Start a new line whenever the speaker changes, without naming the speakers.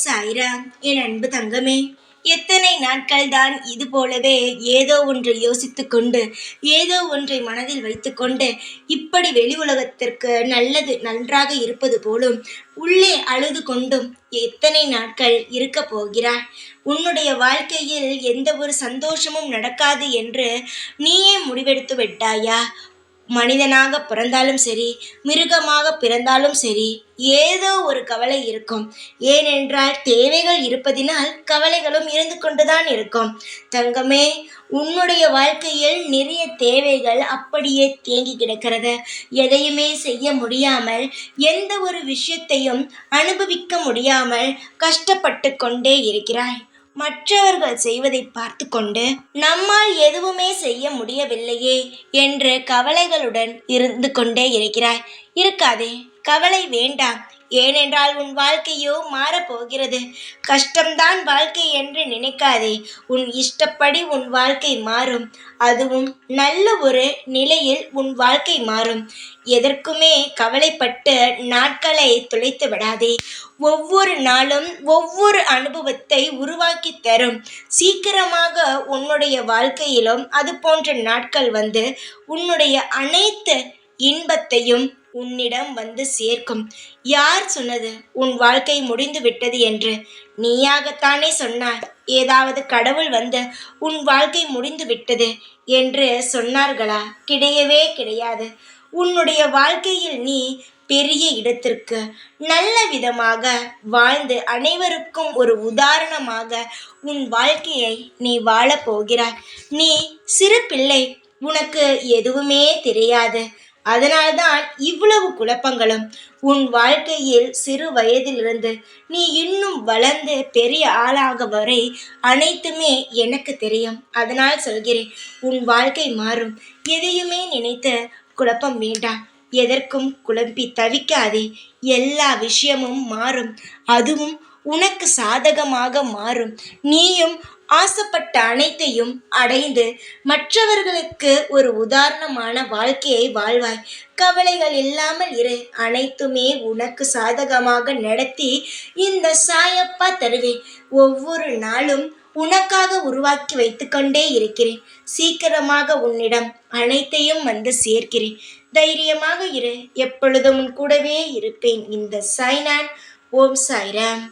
சாய்ராம், என் அன்பு தங்கமே, எத்தனை நாட்கள் தான் இது போலவே ஏதோ ஒன்றை யோசித்துக் கொண்டு ஏதோ ஒன்றை மனதில் வைத்துக்கொண்டு இப்படி வெளி உலகத்திற்கு நல்லது நன்றாக இருப்பது போலும் உள்ளே அழுது கொண்டும் எத்தனை நாட்கள் இருக்க போகிறாய்? உன்னுடைய வாழ்க்கையில் எந்த ஒரு சந்தோஷமும் நடக்காது என்று நீயே முடிவெடுத்து விட்டாயா? மனிதனாக பிறந்தாலும் சரி, மிருகமாக பிறந்தாலும் சரி, ஏதோ ஒரு கவலை இருக்கும். ஏனென்றால் தேவைகள் இருப்பதினால் கவலைகளும் இருந்து கொண்டுதான் இருக்கும். தங்கமே, உன்னுடைய வாழ்க்கையில் நிறைய தேவைகள் அப்படியே தேங்கி கிடக்கிறது. எதையுமே செய்ய முடியாமல், எந்த ஒரு விஷயத்தையும் அனுபவிக்க முடியாமல் கஷ்டப்பட்டு கொண்டே இருக்கிறாய். மற்றவர்கள் செய்வதை பார்த்து கொண்டு நம்மால் எதுவுமே செய்ய முடியவில்லையே என்று கவலைகளுடன் இருந்து கொண்டே இருக்கிறாய். இருக்காதே, கவலை வேண்டாம். ஏனென்றால் உன் வாழ்க்கையோ மாறப்போகிறது. கஷ்டம்தான் வாழ்க்கை என்று நினைக்காதே. உன் இஷ்டப்படி உன் வாழ்க்கை மாறும். அதுவும் நல்ல ஒரு நிலையில் உன் வாழ்க்கை மாறும். எதற்குமே கவலைப்பட்டு நாட்களை தொலைத்து விடாதே. ஒவ்வொரு நாளும் ஒவ்வொரு அனுபவத்தை உருவாக்கி தரும். சீக்கிரமாக உன்னுடைய வாழ்க்கையிலும் அது போன்ற நாட்கள் வந்து உன்னுடைய அனைத்து இன்பத்தையும் உன்னிடம் வந்து சேர்க்கும். யார் சொன்னது உன் வாழ்க்கை முடிந்து விட்டது என்று? நீயாகத்தானே சொன்னாய். ஏதாவது கடவுள் வந்து உன் வாழ்க்கை முடிந்து விட்டது என்று சொன்னார்களா? கிடையவே கிடையாது. உன்னுடைய வாழ்க்கையில் நீ பெரிய இடத்திற்கு நல்ல விதமாக வாழ்ந்து அனைவருக்கும் ஒரு உதாரணமாக உன் வாழ்க்கையை நீ வாழப் போகிறாய். நீ சிறு பிள்ளை, உனக்கு எதுவுமே தெரியாது. அதனால்தான் இவ்வளவு குழப்பங்களும். உன் வாழ்க்கையில் சிறு வயதிலிருந்து நீ இன்னும் வளர்ந்து பெரிய ஆளாக வரை அனைத்துமே எனக்கு தெரியும். அதனால் சொல்கிறேன், உன் வாழ்க்கை மாறும். எதையுமே நினைத்து குழப்பம் வேண்டாம். எதற்கும் குழம்பி தவிக்காதே. எல்லா விஷயமும் மாறும். அதுவும் உனக்கு சாதகமாக மாறும். நீயும் ஆசைப்பட்ட அனைத்தையும் அடைந்து மற்றவர்களுக்கு ஒரு உதாரணமான வாழ்க்கையை வாழ்வாய். கவலைகள் இல்லாமல் இரு. அனைத்துமே உனக்கு சாதகமாக நடத்தி இந்த சாயப்பா தருவேன். ஒவ்வொரு நாளும் உனக்காக உருவாக்கி வைத்துக்கொண்டே இருக்கிறேன். சீக்கிரமாக உன்னிடம் அனைத்தையும் வந்து சேர்க்கிறேன். தைரியமாக இரு. எப்பொழுதும் உன் கூடவே இருப்பேன். இந்த சாய்நான். ஓம் சாய்ராம்.